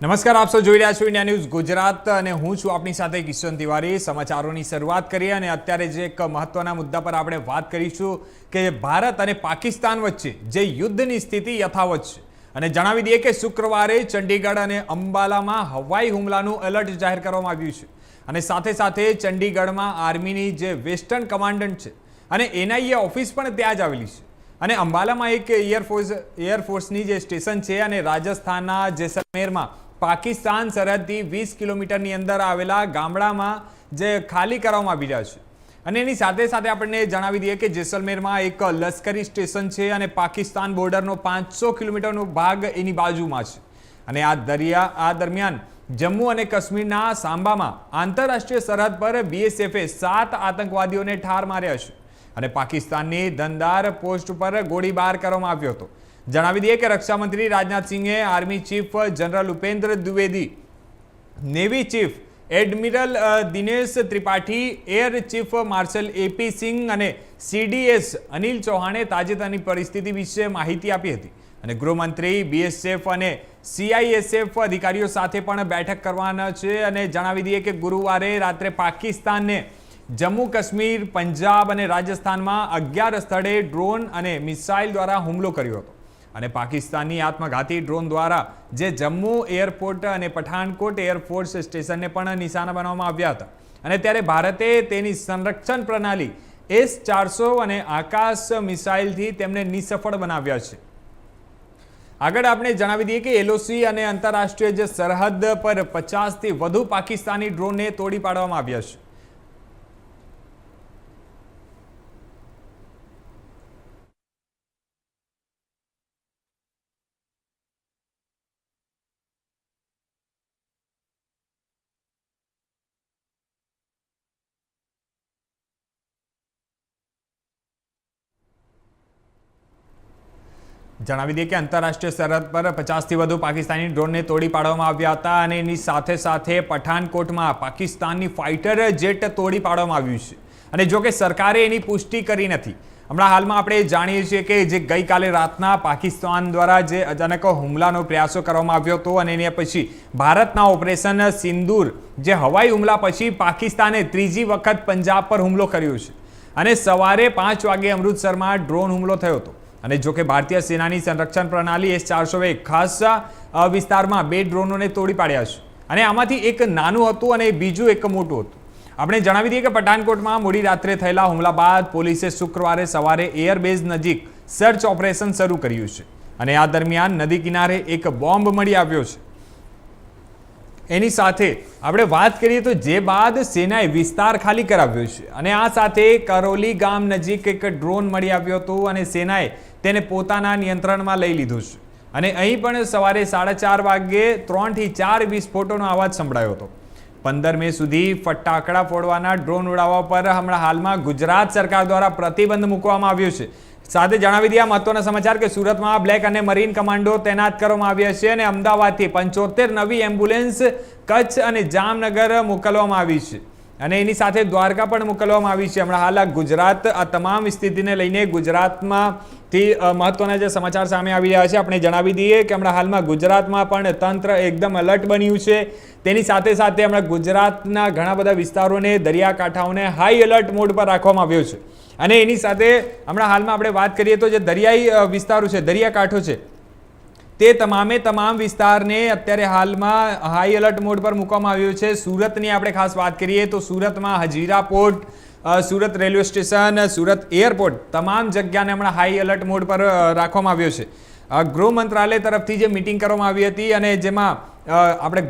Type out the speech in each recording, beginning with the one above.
નમસ્કાર, આપ સૌ જોઈ રહ્યા છો ઇન્ડિયા ન્યૂઝ ગુજરાત અને હું છું આપની સાથે કિશન તિવારી। સમાચારોની શરૂઆત કરીએ અને અત્યારે જે એક મહત્વના મુદ્દા પર આપણે વાત કરીશું કે ભારત અને પાકિસ્તાન વચ્ચે જે યુદ્ધની સ્થિતિ યથાવત છે અને જણાવી દઈએ કે શુક્રવારે ચંડીગઢ અને અંબાલામાં હવાઈ હુમલાનું એલર્ટ જાહેર કરવામાં આવ્યું છે અને સાથે સાથે ચંડીગઢમાં આર્મીની જે વેસ્ટર્ન કમાન્ડન્ટ છે અને એનઆઈએ ઓફિસ પણ ત્યાં જ આવેલી છે અને અંબાલામાં એક એરફોર્સની જે સ્ટેશન છે અને રાજસ્થાનના જેસલમેરમાં પાકિસ્તાન સરહદથી 20 કિલોમીટરની અંદર આવેલા ગામડામાં જે ખાલી કરવામાં આવી રહ્યા છે અને એની સાથે સાથે આપણને જણાવી દઈએ કે જેસલમેરમાં એક લશ્કરી સ્ટેશન છે અને પાકિસ્તાન બોર્ડરનો 500 કિલોમીટરનો ભાગ એની બાજુમાં છે અને આ દરમિયાન જમ્મુ અને કાશ્મીરના સાંબામાં આંતરરાષ્ટ્રીય સરહદ પર બીએસએફે 7 આતંકવાદીઓને ઠાર માર્યા છે અને પાકિસ્તાનની ધનદાર પોસ્ટ પર ગોળીબાર કરવામાં આવ્યો હતો। જણાવી દઈએ કે રક્ષામંત્રી રાજનાથ સિંહે army chief general Upendra Dwivedi, navy chief admiral Dinesh Tripathi, air chief marshal AP Singh અને સીડીએસ અનિલ ચૌહાણે તાજેતરની પરિસ્થિતિ વિશે માહિતી આપી હતી અને ગૃહમંત્રી બીએસએફ અને સીઆઈએસએફ અધિકારીઓ સાથે પણ બેઠક કરવાના છે અને જણાવી દઈએ કે ગુરુવારે રાત્રે પાકિસ્તાનને જમ્મુ કાશ્મીર, પંજાબ અને રાજસ્થાનમાં 11 સ્થળે ડ્રોન અને મિસાઇલ દ્વારા હુમલો કર્યો હતો અને પાકિસ્તાનની આત્મઘાતી ડ્રોન દ્વારા જે જમ્મુ એરપોર્ટ અને પઠાનકોટ એરફોર્સ સ્ટેશનને પણ નિશાના બનાવવામાં આવ્યા હતા અને ત્યારે ભારતે તેની સંરક્ષણ પ્રણાલી S-400 અને આકાશ મિસાઇલથી તેમને નિસફળ બનાવ્યા છે। આગળ આપણે જણાવી દઈએ કે એલઓસી અને આંતરરાષ્ટ્રીય જે સરહદ પર 50થી વધુ પાકિસ્તાની ડ્રોનને તોડી પાડવામાં આવ્યા છે। જણાવી દઈએ કે આંતરરાષ્ટ્રીય સરહદ પર 50થી વધુ પાકિસ્તાની ડ્રોનને તોડી પાડવામાં આવ્યા હતા અને એની સાથે સાથે પઠાનકોટમાં પાકિસ્તાનની ફાઇટર જેટ તોડી પાડવામાં આવ્યું છે અને જો કે સરકારે એની પુષ્ટિ કરી નથી। હમણાં હાલમાં આપણે જાણીએ છીએ કે જે ગઈકાલે રાતના પાકિસ્તાન દ્વારા જે અચાનક હુમલાનો પ્રયાસો કરવામાં આવ્યો હતો અને એના પછી ભારતના ઓપરેશન સિંદૂર જે હવાઈ હુમલા પછી પાકિસ્તાને ત્રીજી વખત પંજાબ પર હુમલો કર્યો છે અને સવારે 5 વાગે અમૃતસરમાં ડ્રોન હુમલો થયો હતો અને જો કે ભારતીય સેનાની સંરક્ષણ પ્રણાલી S-400 ખાસ વિસ્તારમાં 2 ડ્રોનોને તોડી પાડ્યા છે અને આમાંથી એક નાનું હતું અને બીજું એક મોટું હતું। આપણે જણાવી દઈએ કે પઠાનકોટમાં મોડી રાત્રે થયેલા હુમલા બાદ પોલીસે શુક્રવારે સવારે એરબેઝ નજીક સર્ચ ઓપરેશન શરૂ કર્યું છે અને આ દરમિયાન નદી કિનારે એક બોમ્બ મળી આવ્યો છે। એની સાથે આપણે વાત કરીએ તો જે બાદ સેનાએ વિસ્તાર ખાલી કરાવ્યો છે અને આ સાથે કરોલી ગામ નજીક એક ડ્રોન મળી આવ્યો હતો અને સેનાએ તેને પોતાના નિયંત્રણમાં લઈ લીધું છે અને અહીં પણ સવારે 4:30 વાગ્યે 3 થી 4 વિસ્ફોટોનો અવાજ સંભળાયો હતો। 15 મે સુધી ફટાકડા ફોડવાના ડ્રોન ઉડાવવા પર હમણાં હાલમાં ગુજરાત સરકાર દ્વારા પ્રતિબંધ મૂકવામાં આવ્યો છે। સાથે જણાવી દઈએ મહત્વના સમાચાર કે સુરતમાં બ્લેક અને મરીન કમાન્ડો તૈનાત કરવામાં આવ્યા છે અને અમદાવાદથી 75 નવી એમ્બ્યુલન્સ કચ્છ અને જામનગર મોકલવામાં આવી છે અને એની સાથે દ્વારકા પણ મોકલવામાં આવી છે। હમણાં હાલ ગુજરાત આ તમામ સ્થિતિને લઈને ગુજરાતમાંથી મહત્વના જે સમાચાર સામે આવી રહ્યા છે આપણે જણાવી દઈએ કે હમણાં હાલમાં ગુજરાતમાં પણ તંત્ર એકદમ એલર્ટ બન્યું છે। તેની સાથે સાથે હમણાં ગુજરાતના ઘણા બધા વિસ્તારોને દરિયાકાંઠાઓને હાઈ એલર્ટ મોડ પર રાખવામાં આવ્યો છે અને એની સાથે હમણાં હાલમાં આપણે વાત કરીએ તો જે દરિયાઈ વિસ્તારો છે, દરિયાકાંઠો છે, તે તમામ વિસ્તારને અત્યારે હાલમાં હાઈ એલર્ટ મોડ પર મૂકવામાં આવ્યો છે। સુરતની આપણે ખાસ વાત કરીએ તો સુરતમાં Hazira port, Surat railway station, Surat airport તમામ જગ્યાને હમણાં હાઈ એલર્ટ મોડ પર રાખવામાં આવ્યો છે। ગૃહ મંત્રાલય તરફથી જે મિટિંગ કરવામાં આવી હતી અને જેમાં આપણે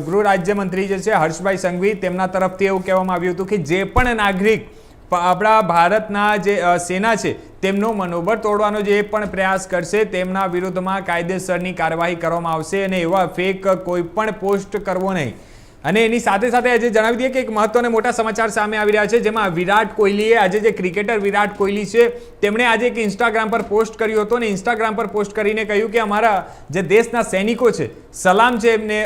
ગૃહ રાજ્યમંત્રી જે છે હર્ષભાઈ સંઘવી તેમના તરફથી એવું કહેવામાં આવ્યું હતું કે જે પણ નાગરિક આપણા ભારતના જે સેના છે તેમનો મનોબળ તોડવાનો જે પણ પ્રયાસ કરશે તેમના વિરુદ્ધમાં કાયદેસરની કાર્યવાહી કરવામાં આવશે અને એવા ફેક કોઈ પણ પોસ્ટ કરવો નહીં। અને એની સાથે સાથે આજે જણાવી દઈએ કે એક મહત્વના મોટા સમાચાર સામે આવી રહ્યા છે જેમાં વિરાટ કોહલીએ આજે જે ક્રિકેટર વિરાટ કોહલી છે તેમણે આજે એક ઇન્સ્ટાગ્રામ પર પોસ્ટ કર્યો હતો અને ઇન્સ્ટાગ્રામ પર પોસ્ટ કરીને કહ્યું કે અમારા જે દેશના સૈનિકો છે સલામ છે એમને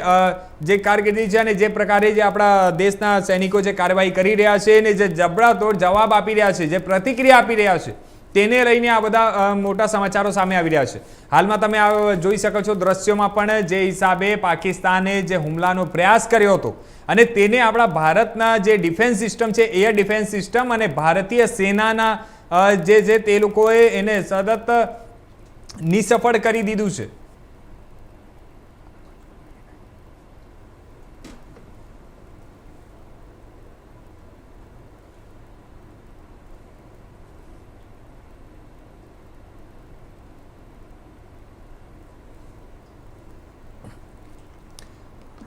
જે કારકિર્દી છે અને જે પ્રકારે જે આપણા દેશના સૈનિકો જે કાર્યવાહી કરી રહ્યા છે અને જે જબરાતોડ જવાબ આપી રહ્યા છે, જે પ્રતિક્રિયા આપી રહ્યા છે તેને લઈને આ બધા મોટા સમાચારો સામે આવી રહ્યા છે. હાલમાં તમે જોઈ શકો છો દ્રશ્યોમાં પણ જે હિસાબે પાકિસ્તાને જે હુમલાનો પ્રયાસ કર્યો હતો અને તેને આપણા ભારતના જે ડિફેન્સ સિસ્ટમ છે, એર ડિફેન્સ સિસ્ટમ અને ભારતીય સેનાના જે તે લોકોએ એને સતત નિસફળ કરી દીધું છે.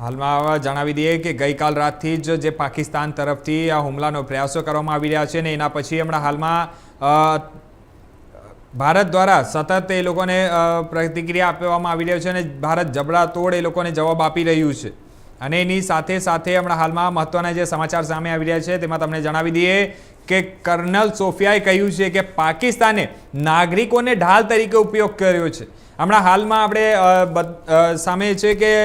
હાલમાં જણાવી દઈએ કે ગઈકાલ રાતથી જ જે પાકિસ્તાન તરફથી આ હુમલાનો પ્રયાસો કરવામાં આવી રહ્યા છે ને એના પછી હમણાં હાલમાં ભારત દ્વારા સતત એ લોકોને પ્રતિક્રિયા આપવામાં આવી રહ્યો છે અને ભારત જબડાતોડ એ લોકોને જવાબ આપી રહ્યું છે. અને એની સાથે સાથે હમણાં હાલમાં મહત્વના જે સમાચાર સામે આવી રહ્યા છે તેમાં તમને જણાવી દઈએ કે કર્નલ સોફિયાએ કહ્યું છે કે પાકિસ્તાને નાગરિકોને ઢાલ તરીકે ઉપયોગ કર્યો છે. હમણાં હાલમાં આપણે સામે છે કે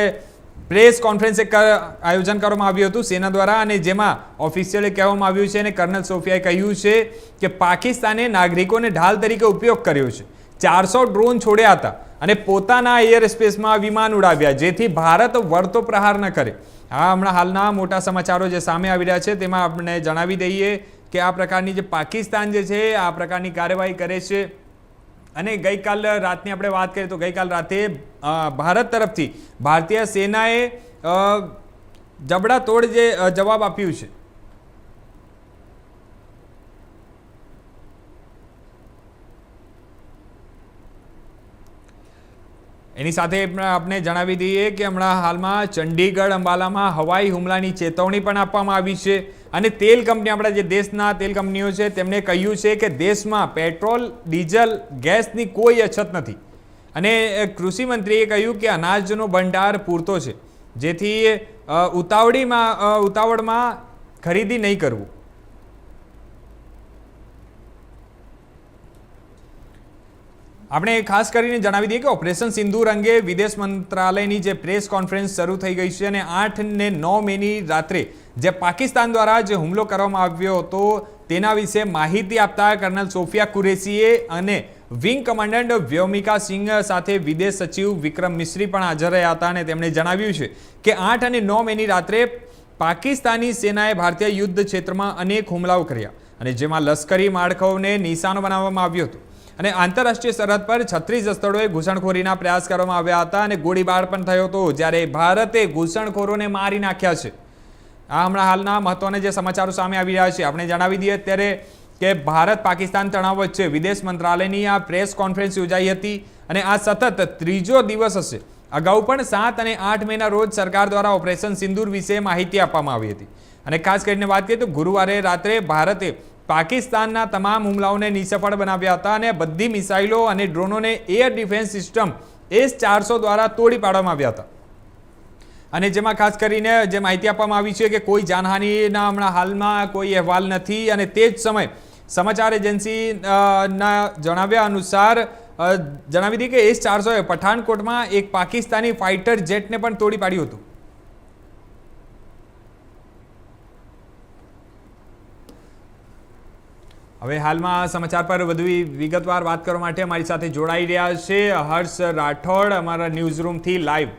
પ્રેસ કોન્ફરન્સ આયોજન કરવામાં આવ્યું હતું સેના દ્વારા અને જેમાં ઓફિશિયલી કહેવામાં આવ્યું છે અને કર્નલ સોફિયાએ કહ્યું છે કે પાકિસ્તાને નાગરિકોને ઢાલ તરીકે ઉપયોગ કર્યો છે. 400 ડ્રોન છોડ્યા હતા અને પોતાના એર સ્પેસમાં વિમાન ઉડાવ્યા જેથી ભારત વળતો પ્રહાર ન કરે. આ હમણાં હાલના મોટા સમાચારો જે સામે આવી રહ્યા છે તેમાં આપણે જણાવી દઈએ કે આ પ્રકારની જે પાકિસ્તાન જે છે આ પ્રકારની કાર્યવાહી કરે છે. અને ગઈકાલ રાતની આપણે વાત કરીએ તો ગઈકાલ રાતે ભારત તરફથી ભારતીય સેનાએ જબડાતોડ જે જવાબ આપ્યું છે. એની સાથે આપણે જણાવી દઈએ કે હમણાં હાલમાં ચંડીગઢ અંબાલામાં હવાઈ હુમલાની ચેતવણી પણ આપવામાં આવી છે અને તેલ કંપની આપણા જે દેશના તેલ કંપનીઓ છે તેમણે કહ્યું છે કે દેશમાં પેટ્રોલ, ડીઝલ, ગેસની કોઈ અછત નથી અને કૃષિ મંત્રીએ કહ્યું કે અનાજનો ભંડાર પૂરતો છે જેથી ઉતાવળમાં ખરીદી નહીં કરવું. આપણે ખાસ કરીને જણાવી દઈએ કે ઓપરેશન સિંદૂર અંગે વિદેશ મંત્રાલયની જે પ્રેસ કોન્ફરન્સ શરૂ થઈ ગઈ છે અને 8 અને 9 મેની રાત્રે જે પાકિસ્તાન દ્વારા જે હુમલો કરવામાં આવ્યો હતો તેના વિશે માહિતી આપતા કર્નલ સોફિયા કુરેશીએ અને વિંગ કમાન્ડન્ટ વ્યોમિકા સિંહ સાથે વિદેશ સચિવ વિક્રમ મિશ્રી પણ હાજર રહ્યા હતા અને તેમણે જણાવ્યું છે કે 8 અને 9 મેની રાત્રે પાકિસ્તાની સેનાએ ભારતીય યુદ્ધ ક્ષેત્રમાં અનેક હુમલાઓ કર્યા અને જેમાં લશ્કરી માળખાઓને નિશાનો બનાવવામાં આવ્યો હતો અને આંતરરાષ્ટ્રીય સરહદ પર 36 સ્થળોએ ઘૂસણખોરીના પ્રયાસ કરવામાં આવ્યા હતા અને ગોળીબાર પણ થયો હતો જ્યારે ભારતે ઘૂસણખોરોને મારી નાખ્યા છે. આ હમણાં હાલના મહત્વના જે સમાચારો સામે આવી રહ્યા છે આપણે જણાવી દઈએ અત્યારે કે ભારત પાકિસ્તાન તણાવ વચ્ચે વિદેશ મંત્રાલયની આ પ્રેસ કોન્ફરન્સ યોજાઈ હતી અને આ સતત ત્રીજો દિવસ હશે. અગાઉ પણ 7 અને 8 મેના રોજ સરકાર દ્વારા ઓપરેશન સિંદૂર વિશે માહિતી આપવામાં આવી હતી અને ખાસ કરીને વાત કરીએ તો ગુરુવારે રાત્રે ભારતે પાકિસ્તાનના તમામ હુમલાઓને નિષ્ફળ બનાવ્યા હતા અને બધી મિસાઇલો અને ડ્રોનોને એર ડિફેન્સ સિસ્ટમ S-400 દ્વારા તોડી પાડવામાં આવ્યા હતા અને જેમાં ખાસ કરીને જે માહિતી આપવામાં આવી છે કે કોઈ જાનહાનિના હમણાં હાલમાં કોઈ અહેવાલ નથી અને તે જ સમયે સમાચાર એજન્સીના જણાવ્યા અનુસાર જણાવી દઈએ કે S-400 પઠાણકોટમાં એક પાકિસ્તાની ફાઇટર જેટને પણ તોડી પાડ્યું હતું. હવે હાલમાં સમાચાર પર વધુ વિગતવાર વાત કરવા માટે અમારી સાથે જોડાઈ રહ્યા છે હર્ષ રાઠોડ અમારા ન્યૂઝ રૂમથી લાઈવ.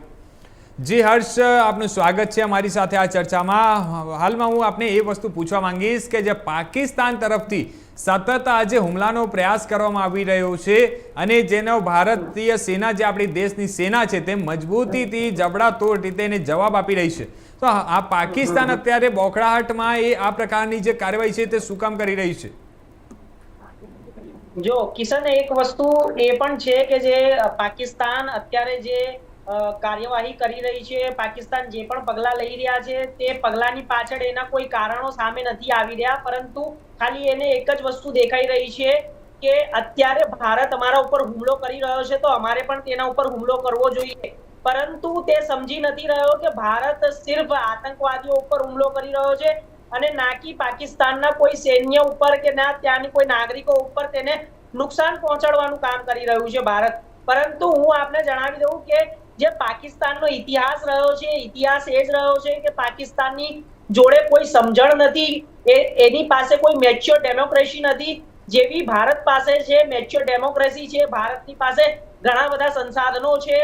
જી હર્ષ, આપનું સ્વાગત છે અમારી સાથે આ ચર્ચામાં. હાલમાં હું આપને એ વસ્તુ પૂછવા માંગીશ કે જે પાકિસ્તાન તરફથી સતત આજે હુમલાનો પ્રયાસ કરવામાં આવી રહ્યો છે અને જેનો ભારતીય સેના જે આપણી દેશની સેના છે તે મજબૂતીથી જબડાતોડ રીતે એને જવાબ આપી રહી છે, તો આ પાકિસ્તાન અત્યારે બોખડાહટમાં એ આ પ્રકારની જે કાર્યવાહી છે તે શું કામ કરી રહી છે? જો કિશન, એક વસ્તુ એ પણ છે કે જે પાકિસ્તાન અત્યારે જે કાર્યવાહી કરી રહી છે, પાકિસ્તાન જે પણ પગલા લઈ રહ્યા છે તે પગલાની પાછળ એના કોઈ કારણો સામે નથી આવી રહ્યા, પરંતુ ખાલી એને એક જ વસ્તુ દેખાઈ રહી છે કે અત્યારે ભારત અમારા ઉપર હુમલો કરી રહ્યો છે તો અમારે પણ તેના ઉપર હુમલો કરવો જોઈએ. પરંતુ તે સમજી નથી રહ્યો કે ભારત સિર્ફ આતંકવાદીઓ ઉપર હુમલો કરી રહ્યો છે અને ના કે પાકિસ્તાનના કોઈ સૈન્ય ઉપર કે ના ત્યાંની કોઈ નાગરિકો ઉપર તેને નુકસાન પહોંચાડવાનું કામ કરી રહ્યું છે ભારત. પરંતુ હું આપને જણાવી દઉં કે જે પાકિસ્તાનનો ઇતિહાસ રહ્યો છે, ઇતિહાસ એ જ રહ્યો છે કે પાકિસ્તાનની જોડે કોઈ સમજણ નથી, એની પાસે કોઈ મેચ્યોર ડેમોક્રેસી નથી. જેવી ભારત પાસે છે, મેચ્યોર ડેમોક્રેસી છે, ભારતની પાસે ઘણા બધા સંસાધનો છે,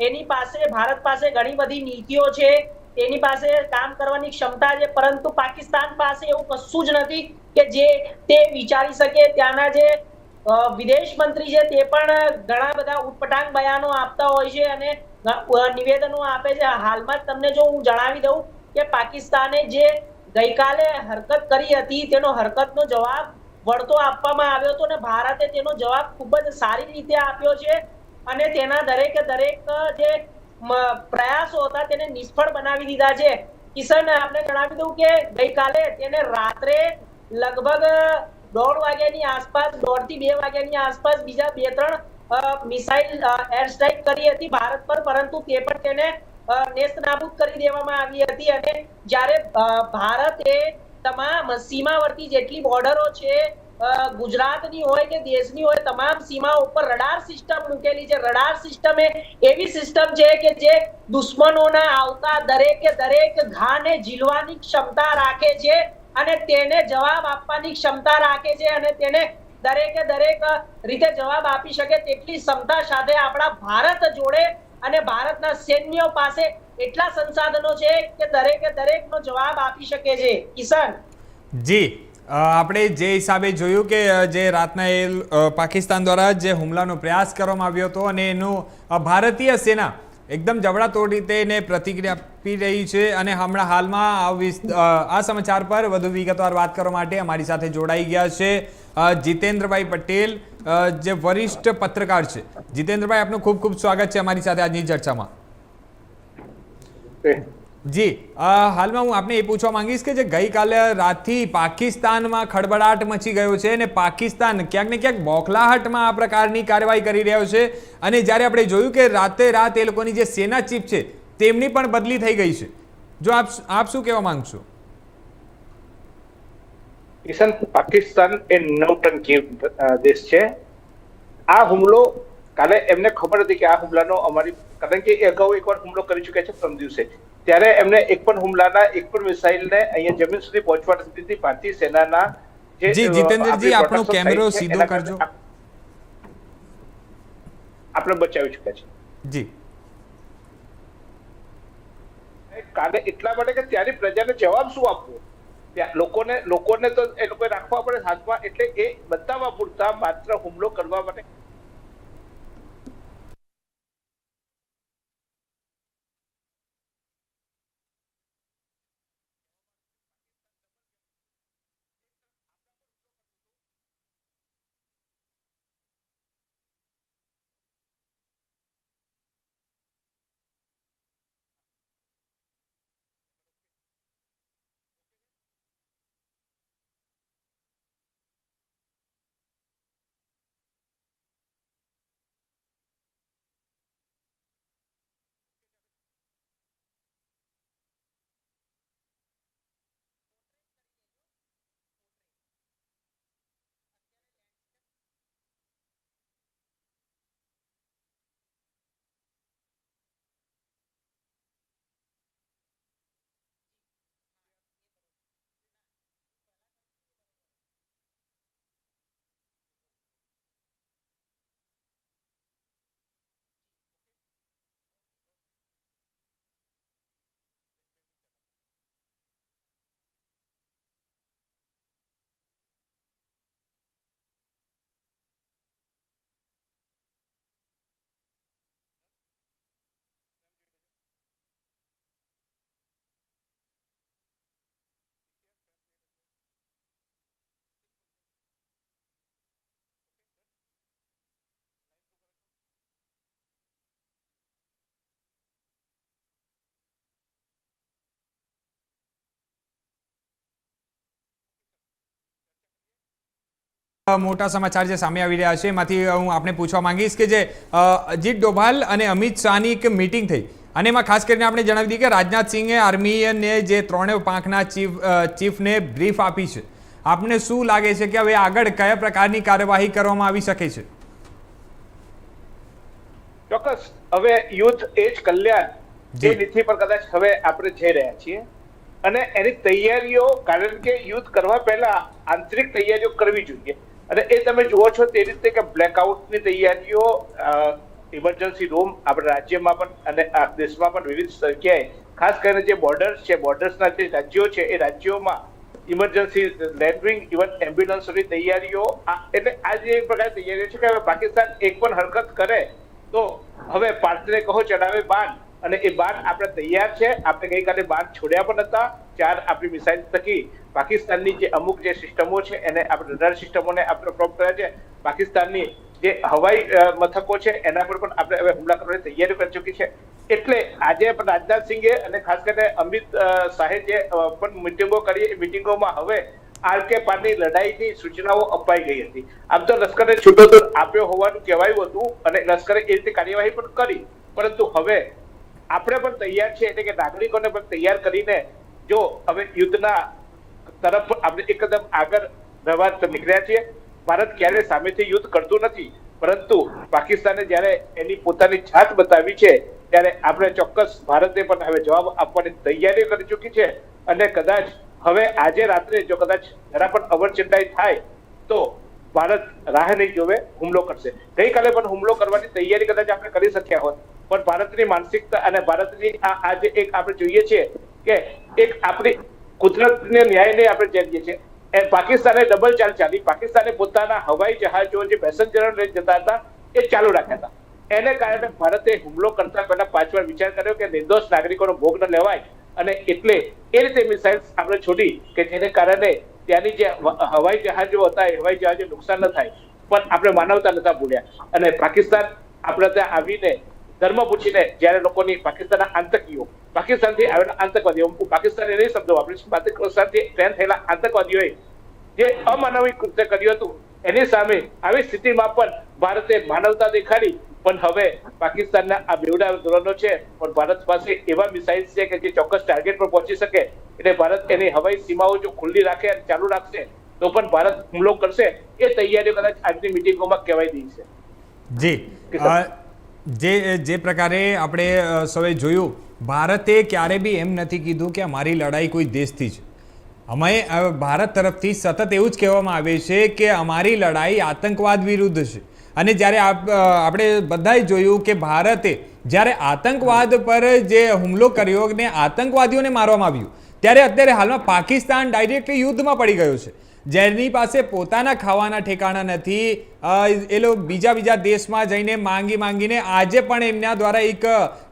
એની પાસે ભારત પાસે ઘણી બધી નીતિઓ છે, એની પાસે કામ કરવાની ક્ષમતા છે, પરંતુ પાકિસ્તાન પાસે એવું કશું જ નથી કે જે તે વિચારી શકે. ત્યાંના જે વિદેશ મંત્રી છે તે પણ ઘણા બધા ઉટપટાંગ બયાનો આપતા હોય છે અને નિવેદનો આપે છે. હાલમાં તમને જો હું જણાવી દઉં કે પાકિસ્તાને જે ગઈકાલે હરકત કરી હતી તેનો હરકતનો જવાબ વળતો આપવામાં આવ્યો હતો અને ભારતે તેનો જવાબ ખૂબ જ સારી રીતે આપ્યો છે અને તેના દરેકે દરેક જે પ્રયાસો હતા તેને નિષ્ફળ બનાવી દીધા છે. કિશન, આપણે જણાવી દઉં કે ગઈકાલે તેને રાત્રે લગભગ 1:30 વાગ્યાની આસપાસ, 1:30 થી 2 વાગ્યાની આસપાસ બીજા 2-3 મિસાઇલ એર સ્ટ્રાઇક કરી હતી ભારત પર, પરંતુ તે પણ તેને નેસ્તનાબૂદ કરી દેવામાં આવી હતી. અને જ્યારે ભારતે તમામ સીમાવર્તી જેટલી બોર્ડરો છે, ગુજરાતની હોય કે દેશની હોય, તમામ સીમાઓ ઉપર રડાર સિસ્ટમ મૂકેલી છે. રડાર સિસ્ટમ એવી સિસ્ટમ છે કે જે દુશ્મનોના આવતા દરેકે દરેક ઘાને ઝીલવાની ક્ષમતા રાખે છે અને તેને જવાબ આપવાની ક્ષમતા રાખે છે અને તેને દરેકે દરેક રીતે જવાબ આપી શકે તેટલી ક્ષમતા સાથે આપણા ભારત જોડે અને ભારતના સૈન્યો પાસે એટલા સંસાધનો છે કે દરેકે દરેકનો જવાબ આપી શકે છે. કિશન જી, આપણે જે હિસાબે જોયું કે જે રાતના પાકિસ્તાન દ્વારા જે હુમલાનો પ્રયાસ કરવામાં આવ્યો હતો અને એનું ભારતીય સેના એકદમ જબડાતોડ રીતે એને પ્રતિક્રિયા આપી રહી છે. અને હમણાં હાલમાં આ સમાચાર પર વધુ વિગતવાર વાત કરવા માટે અમારી સાથે જોડાઈ ગયા છે જીતેન્દ્રભાઈ પટેલ, જે વરિષ્ઠ પત્રકાર છે. જીતેન્દ્રભાઈ, આપનું ખૂબ ખૂબ સ્વાગત છે અમારી સાથે આજની ચર્ચામાં. જી, હાલમાં હું આપને એ પૂછવા માંગીશ કે જે ગઈકાલે રાતથી પાકિસ્તાનમાં ખળબળાટ મચી ગયો છે અને પાકિસ્તાન ક્યાંક ને ક્યાંક બોખલાહટમાં આ પ્રકારની કાર્યવાહી કરી રહ્યો છે. અને જ્યારે આપણે જોયું કે રાતે રાત એ લોકોની જે સેના ચીફ છે તેમની પણ બદલી થઈ ગઈ છે. જો આપ શું કહેવા માંગશો? કિશન, પાકિસ્તાન એ નવટંકી દેશ છે. આ હુમલો કાલે એમને ખબર હતી કે આ હુમલાનો અમારી, કારણ કે એ અગાઉ એકવાર હુમલો કરી ચૂક્યા છે પ્રથમ દિવસે, ત્યારે એમને એક પણ હુમલાના એક પણ મિસાઇલને અહીંયા જમીન સુધી પહોંચવા નથી દીધી. ભારતીય સેનાના જે જીતેન્દ્રજી, આપણો કેમેરો સીધો કરજો. આપણે બચાવી ચૂક્યા છે. જી, કાલે એટલા માટે કે ત્યારે પ્રજાને જવાબ શું આપવો, લોકોને તો એ લોકોએ રાખવા પડે હાથમાં, એટલે એ બતાવવા પૂરતા માત્ર હુમલો કરવા માટે મોટા સમાચાર જે સામે આવી રહ્યા છે એમાંથી હું આપને પૂછવા માંગીશ કે જે અજીત ડોભાલ અને અમિત શાહની એક મીટિંગ થઈ અને એમાં ખાસ કરીને આપણે જણાવી દઈએ કે રાજનાથ સિંહે આર્મીને જે ત્રણેય પાંખના ચીફને બ્રીફ આપી છે. આપને શું લાગે છે કે હવે આગળ કયા પ્રકારની કાર્યવાહી કરવામાં આવી શકે છે? ચોક્કસ, હવે યુદ્ધ એ જ કલ્યાણ જે નીતિ પર કદાચ હવે આપણે જઈ રહ્યા છીએ અને એની તૈયારીઓ, કારણ કે યુદ્ધ કરવા પહેલા આંતરિક તૈયારીઓ કરવી જોઈએ. અને એ તમે જુઓ છો તે રીતે કે બ્લેકઆઉટની તૈયારીઓ ઇમરજન્સી રૂમ આપણા રાજ્યમાં પણ અને આ દેશમાં પણ વિવિધ જગ્યાએ ખાસ કરીને જે બોર્ડર્સ છે, બોર્ડર્સના જે રાજ્યો છે એ રાજ્યોમાં ઇમરજન્સી લેન્ડિંગ, ઇવન એમ્બ્યુલન્સની તૈયારીઓ, એટલે આ જે પ્રકારની તૈયારીઓ છે કે હવે પાકિસ્તાન એક પણ હરકત કરે તો હવે ભારતને કહો ચડાવે બાણ, અને એ બાણ આપણે તૈયાર છે. આપણે ગઈકાલે બાણ છોડ્યા પણ હતા. 4 આપણી મિસાઇલ થકી પાકિસ્તાનની જે અમુક જે સિસ્ટમો છે એને આપણે રડાર સિસ્ટમોને આપણે પ્રોપ કર્યા છે. પાકિસ્તાનની જે હવાઈ મથકો છે એના પર પણ આપણે હવે હુમલા કરવાની તૈયારી કરી ચૂકી છે. એટલે આજે પણ રાજનાથસિંહે અને ખાસ કરીને અમિત શાહે જે પણ મિટિંગો કરી, મિટિંગોમાં હવે આરકે પારની લડાઈની સૂચનાઓ અપાઈ ગઈ હતી. આમ તો લશ્કરે છૂટો દૂર આપ્યો હોવાનું કહેવાયું હતું અને લશ્કરે એ રીતે કાર્યવાહી પણ કરી, પરંતુ હવે આપણે પણ તૈયાર છે, એટલે કે નાગરિકોને પણ તૈયાર કરીને જો હવે યુદ્ધના તરફ આપણે એકદમ આગળ રવા નીકળ્યા છીએ. ભારત ક્યારે સામેથી યુદ્ધ કરતું નથી, પરંતુ પાકિસ્તાને જ્યારે એની પોતાની છાત બતાવી છે ત્યારે આપણે ચોક્કસ ભારતે પણ હવે જવાબ આપવાની તૈયારી કરી ચૂકી છે. અને કદાચ હવે આજે રાત્રે જો કદાચ જરા પણ અવરચંડાઈ થાય તો ભારત રાહ નહીં જોવે, હુમલો કરશે. ગઈકાલે પણ હુમલો કરવાની તૈયારી કદાચ આપણે કરી શક્યા હોત, પણ ભારતની માનસિકતા અને ભારતની આજે એક આપણે જોઈએ છીએ કે એક આપણી કુદરતને ન્યાયને આપણે જાણીએ છીએ. પાકિસ્તાને ડબલ ચાલ ચાલી. પાકિસ્તાને પોતાના હવાઈ જહાજો જે પેસેન્જરો લઈને જતા હતા એ ચાલુ રાખ્યા હતા. એને કારણે ભારતે હુમલો કરતા પહેલા 5 વાર વિચાર કર્યો કે નિર્દોષ નાગરિકોનો ભોગ ન લેવાય, અને એટલે એ રીતે મિસાઇલ્સ આપણે છોડી કે જેને કારણે ત્યાંની જે હવાઈ જહાજો હતા એ હવાઈ જહાજો નુકસાન ન થાય. પણ આપણે માનવતા નતા ભૂલ્યા, અને પાકિસ્તાન આપણે ત્યાં આવીને ધર્મ પૂછીને જ્યારે લોકોની પાકિસ્તાનના આતંકીઓ, પાકિસ્તાનથી આવેલા આતંકવાદીઓ, પાકિસ્તાન નહીં શબ્દો વાપરીશ, પાકિસ્તાનથી ટ્રેન થયેલા આતંકવાદીઓએ જે અમાનવી કૃત્ય કર્યું હતું એની સામે આવી સ્થિતિમાં પણ ભારતે માનવતા દેખાડી. પણ હવે પાકિસ્તાનના આ બેવડા ધોરણો છે, પણ ભારત પાસે એવા મિસાઇલ્સ છે કે જે ચોક્કસ ટાર્ગેટ પર પહોંચી શકે. એટલે ભારત એની હવાઈ સીમાઓ જો ખુલ્લી રાખે અને ચાલુ રાખશે તો પણ ભારત હુમલો કરશે. એ તૈયારીઓ કદાચ આજની મિટિંગોમાં કહેવાય રહી છે. જી, જે પ્રકારે આપણે સૌએ જોયું, ભારતે ક્યારે બી એમ નથી કીધું કે અમારી લડાઈ કોઈ દેશથી છે. અમે ભારત તરફથી સતત એવું જ કહેવામાં આવે છે કે અમારી લડાઈ આતંકવાદ વિરુદ્ધ છે. અને જ્યારે આપણે બધાએ જોયું કે ભારતે જ્યારે આતંકવાદ પર જે હુમલો કર્યો ને આતંકવાદીઓને મારવામાં આવ્યું, ત્યારે અત્યારે હાલમાં પાકિસ્તાન ડાયરેક્ટલી યુદ્ધમાં પડી ગયો છે. જેની પાસે પોતાના ખાવાના ઠેકાણા નથી, એ લોકો બીજા દેશમાં જઈને માંગીને આજે પણ એમના દ્વારા એક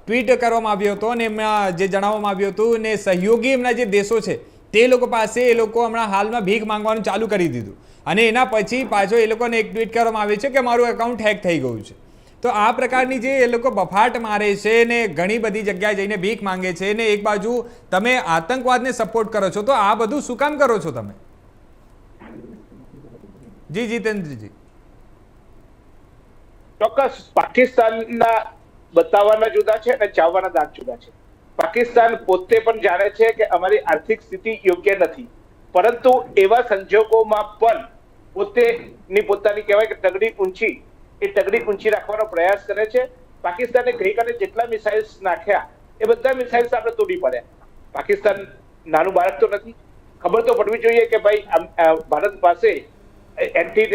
ટ્વીટ કરવામાં આવ્યો હતો અને એમના જે જણાવવામાં આવ્યું હતું ને સહયોગી એમના જે દેશો છે તે લોકો પાસે એ લોકો હમણાં હાલમાં ભીખ માંગવાનું ચાલુ કરી દીધું. અને એના પછી પાછો એ લોકોને એક ટ્વીટ કરવામાં આવે છે કે મારું એકાઉન્ટ હેક થઈ ગયું છે. તો આ પ્રકારની જે એ લોકો બફાટ મારે છે ને ઘણી બધી જગ્યાએ જઈને ભીખ માંગે છે ને એક બાજુ તમે આતંકવાદને સપોર્ટ કરો છો, તો આ બધું શું કામ કરો છો તમે? જી જીતેન્દ્રજી. ચોક્કસ પાકિસ્તાનના બતાવવાના જુદા છે અને ચાવવાના દાંત જુદા છે. પાકિસ્તાન પોતે પણ જાણે છે કે અમારી આર્થિક સ્થિતિ યોગ્ય નથી, પરંતુ એવા સંજોગોમાં પણ પોતાની કહેવાય કે તગડી ઊંચી રાખવાનો પ્રયાસ કરે છે. પાકિસ્તાને ગઈકાલે જેટલા મિસાઇલ્સ નાખ્યા એ બધા મિસાઇલ્સ આપણે તોડી પાડ્યા. પાકિસ્તાન નાનું બાળક તો નથી, ખબર તો પડવી જોઈએ કે ભાઈ ભારત પાસે એન્ટી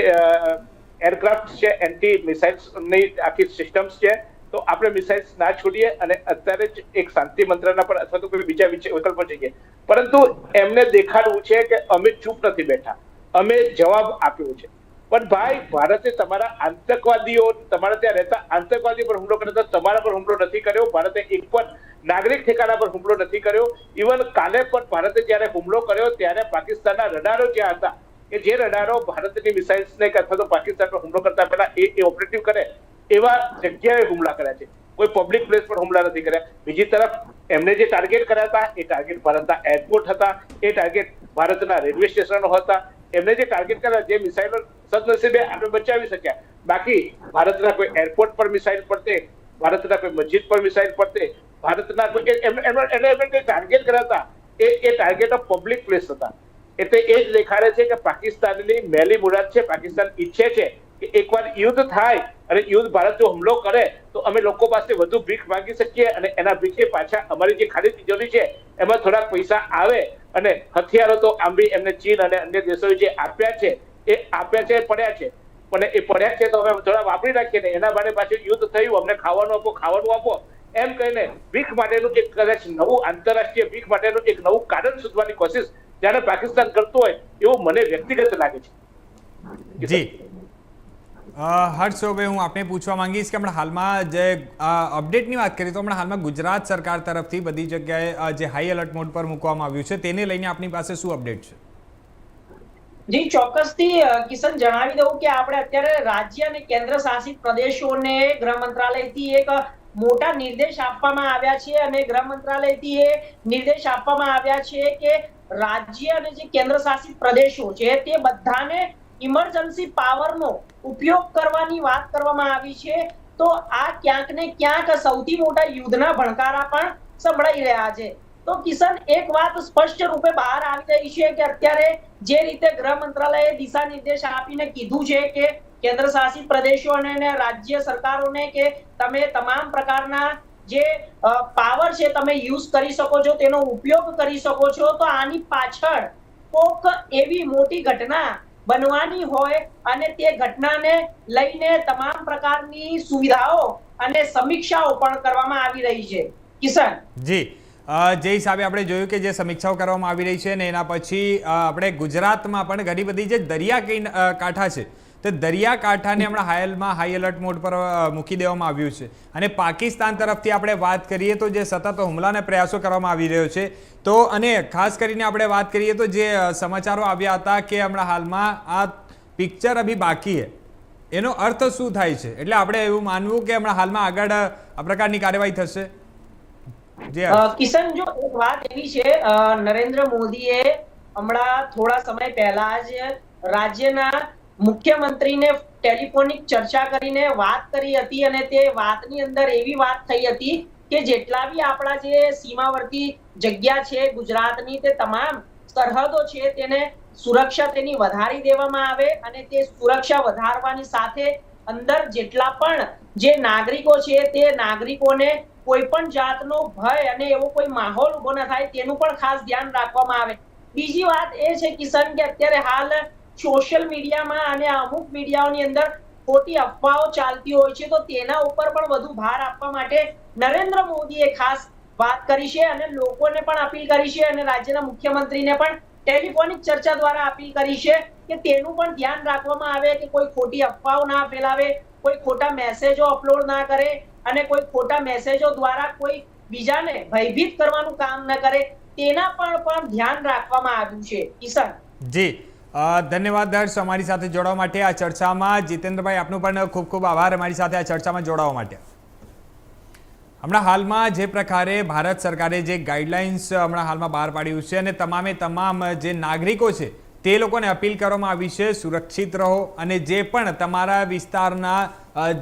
એરક્રાફ્ટ છે, એન્ટી મિસાઇલ્સની આખી સિસ્ટમ્સ છે. તો આપણે મિસાઇલ્સ ના છોડીએ અને અત્યારે જ એક શાંતિ મંત્રના પર અથવા તો કોઈ બીજા વિકલ્પો જઈએ, પરંતુ એમને દેખાડવું છે કે અમે ચૂપ નથી બેઠા, અમે જવાબ આપ્યો છે. પણ ભાઈ, ભારતે તમારા આતંકવાદીઓ, તમારા ત્યાં રહેતા આતંકવાદીઓ પર હુમલો કર્યો, તમારા પર હુમલો નથી કર્યો. ભારતે એક પણ નાગરિક ઠેકાણા પર હુમલો નથી કર્યો. ઇવન કાલે પણ ભારતે જયારે હુમલો કર્યો ત્યારે પાકિસ્તાનના રડારો જ્યાં હતા, કે જે રડારો ભારતની મિસાઇલ્સને અથવા તો પાકિસ્તાન પર હુમલો કરતા પહેલા એ ઓપરેટિવ કરે એવા જગ્યાએ હુમલા કર્યા છે. કોઈ પબ્લિક પ્લેસ પર હુમલા નથી કર્યા. બીજી તરફ એમને જે ટાર્ગેટ કર્યા હતા એ ટાર્ગેટ ભારતના એરપોર્ટ હતા, એ ટાર્ગેટ ભારતના રેલવે સ્ટેશનો હતા. એમને જે ટાર્ગેટ કર્યા, જે મિસાઇલો સદનસીબે આપણે બચાવી શક્યા. બાકી ભારતના કોઈ એરપોર્ટ પર મિસાઇલ પડતે, ભારતના કોઈ મસ્જિદ પર મિસાઇલ પડતે, ભારતના કોઈ એમને જે ટાર્ગેટ કર્યા હતા એ ટાર્ગેટ ઓફ પબ્લિક પ્લેસ હતા. એટલે એ જ દેખાડે છે કે પાકિસ્તાનની મેલી મુરાદ છે. પાકિસ્તાન ઈચ્છે છે કે એકવાર યુદ્ધ થાય અને યુદ્ધ ભારત જો હુમલો કરે તો અમે લોકો પાસે વધુ ભીખ માંગી શકીએ અને એના ભીખે પાછા અમારી જે ખાલી તિજોરી છે એમાં થોડાક પૈસા આવે અને હથિયારો તો આમ બી એમને ચીન અને અન્ય દેશોએ જે આપ્યા છે એ આપ્યા છે, પડ્યા છે, પણ એ પડ્યા છે તો હવે થોડા વાપરી રાખીએ ને, એના માટે પાછું યુદ્ધ થયું, અમને ખાવાનું આપો એમ કહીને ભીખ માટેનું એક કદાચ નવું આંતરરાષ્ટ્રીય ભીખ માટેનું એક નવું કારણ શોધવાની કોશિશ જ્યારે પાકિસ્તાન કરતો હોય એવું મને વ્યક્તિગત લાગે છે. જી હર્ષભાઈ, હું આપને પૂછવા માંગીશ કે હમણાં હાલમાં જે અપડેટની વાત કરીએ તો હમણાં હાલમાં ગુજરાત સરકાર તરફથી બધી જગ્યાએ જે હાઈ એલર્ટ મોડ પર મૂકવામાં આવ્યું છે, તેને લઈને આપની પાસે શું અપડેટ છે? જી ચોક્કસથી કિશન જણાવી દઉં કે આપણે અત્યારે રાજ્ય અને કેન્દ્ર શાસિત પ્રદેશોને ગૃહ મંત્રાલયથી એક મોટા નિર્દેશ આપવામાં આવ્યા છે અને ગૃહ મંત્રાલયથી એ નિર્દેશ આપવામાં આવ્યા છે કે રાજ્ય અને જે કેન્દ્ર શાસિત પ્રદેશો છે તે બધાને ઇમરજન્સી પાવરનો ઉપયોગ કરવાની વાત કરવામાં આવી છે. તો આ ક્યાંક ને ક્યાંક સૌથી મોટા યુદ્ધના ભણકારા પણ સંભળાઈ રહ્યા છે. તો કિશન, એક વાત સ્પષ્ટ રૂપે બહાર આવી રહી છે કે અત્યારે જે રીતે ગૃહ મંત્રાલયે દિશા નિર્દેશ આપીને કીધું છે કે કેન્દ્ર શાસિત પ્રદેશો અને રાજ્ય સરકારોને કે તમે તમામ પ્રકારના જે પાવર છે તમે યુઝ કરી શકો છો, તેનો ઉપયોગ કરી શકો છો. તો આની પાછળ કોક એવી મોટી ઘટના બનવાની હોય અને તે ઘટનાને લઈને તમામ પ્રકારની સુવિધાઓ અને સમીક્ષાઓ પણ કરવામાં આવી રહી છે. કિશન જી, જે હિસાબે આપણે જોયું કે જે સમીક્ષાઓ કરવામાં આવી રહી છે ને એના પછી આપણે ગુજરાતમાં પણ ઘણી બધી જે દરિયા કાંઠા છે તે દરિયાકાંઠાને હમણાં હાલમાં હાઈ એલર્ટ મોડ પર મૂકી દેવામાં આવ્યું છે. અને પાકિસ્તાન તરફથી આપણે વાત કરીએ તો જે સતત હુમલાના પ્રયાસો કરવામાં આવી રહ્યો છે, તો અને ખાસ કરીને આપણે વાત કરીએ તો જે સમાચારો આવ્યા હતા કે હમણાં હાલમાં આ પિક્ચર અભી બાકી હે, એનો અર્થ શું થાય છે? એટલે આપણે એવું માનવું કે હમણાં હાલમાં આગળ આ પ્રકારની કાર્યવાહી થશે? કિશન, જો એક વાત એવી છે, નરેન્દ્ર મોદીએ હમણાં થોડા સમય પહેલા જ રાજ્યના મુખ્યમંત્રીને ટેલિફોનિક ચર્ચા કરીને વાત કરી હતી અને તે વાતની અંદર એવી વાત થઈ હતી કે જેટલા બી આપણા જે સીમાવર્તી જગ્યા છે ગુજરાતની, તે તમામ સરહદો છે તેને સુરક્ષા તેની વધારી દેવામાં આવે અને તે સુરક્ષા વધારવાની સાથે અંદર જેટલા પણ જે નાગરિકો છે તે નાગરિકોને કોઈ પણ જાતનો ભય અને એવો કોઈ માહોલ ઉભો ન થાય તેનું પણ ખાસ ધ્યાન રાખવામાં આવે. બીજી વાત એ છે કિશન કે અત્યારે હાલ સોશિયલ મીડિયામાં અને અમુક મીડિયાઓની અંદર ખોટી અફવાઓ ચાલતી હોય છે, તો તેના ઉપર પણ વધુ ભાર આપવા માટે નરેન્દ્ર મોદીએ ખાસ વાત કરી છે અને લોકોને પણ અપીલ કરી છે અને રાજ્યના મુખ્યમંત્રીને પણ ટેલિફોનિક ચર્ચા દ્વારા અપીલ કરી છે કે તેનું પણ ધ્યાન રાખવામાં આવે કે કોઈ ખોટી અફવાઓ ના ફેલાવે, કોઈ ખોટા મેસેજો અપલોડ ના કરે અને કોઈ ખોટા મેસેજો દ્વારા કોઈ બીજાને ભયભીત કરવાનું કામ ન કરે, તેના પણ ધ્યાન રાખવામાં આવ્યું છે. કિશન જી, ધન્યવાદ હર્ષ અમારી સાથે જોડાવા માટે આ ચર્ચામાં. જીતેન્દ્રભાઈ, આપનો પણ ખૂબ ખૂબ આભાર અમારી સાથે આ ચર્ચામાં જોડાવા માટે. હમણાં હાલમાં જે પ્રકારે ભારત સરકારે જે ગાઈડલાઇન્સ હમણાં હાલમાં બહાર પાડ્યું છે અને તમામ જે નાગરિકો છે તે લોકોને અપીલ કરવામાં આવી છે સુરક્ષિત રહો અને જે પણ તમારા વિસ્તારના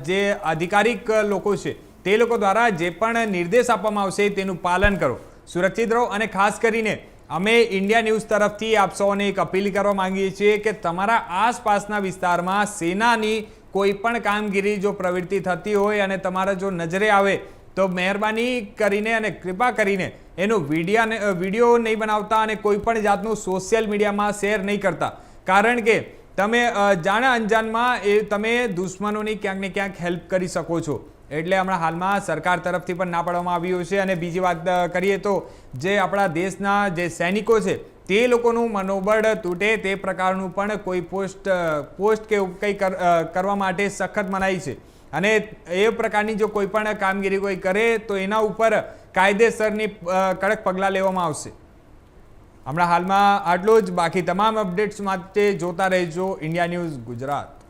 જે અધિકારિક લોકો છે તે લોકો દ્વારા જે પણ નિર્દેશ આપવામાં આવશે તેનું પાલન કરો, સુરક્ષિત રહો. અને ખાસ કરીને અમે ઇન્ડિયા ન્યૂઝ તરફથી આપ સૌને એક અપીલ કરવા માંગીએ છીએ કે તમારા આસપાસના વિસ્તારમાં સેનાની કોઈ પણ કામગીરી જો પ્રવૃત્તિ થતી હોય અને તમારા જો નજરે આવે તો મહેરબાની કરીને અને કૃપા કરીને એનો વિડીયો નહીં બનાવતા અને કોઈ પણ જાતનું સોશિયલ મીડિયામાં શેર નહીં કરતા, કારણ કે તમે જાણા અંજાનમાં એ તમે દુશ્મનોની ક્યાંક ને ક્યાંક હેલ્પ કરી શકો છો. એટલે હમણાં હાલમાં સરકાર તરફથી પણ ના પાડવામાં આવ્યું છે. અને બીજી વાત કરીએ તો જે આપણા દેશના જે સૈનિકો છે તે લોકોનું મનોબળ તૂટે તે પ્રકારનું પણ કોઈ પોસ્ટ કે કંઈ કરવા માટે સખત મનાઈ છે. અને એ પ્રકારની જો કોઈ પણ કામગીરી કોઈ કરે તો એના ઉપર કાયદેસરની કડક પગલાં લેવામાં આવશે. હમણાં હાલમાં આટલું જ. બાકી તમામ અપડેટ્સ માટે જોતા રહેજો ઇન્ડિયા ન્યૂઝ ગુજરાત.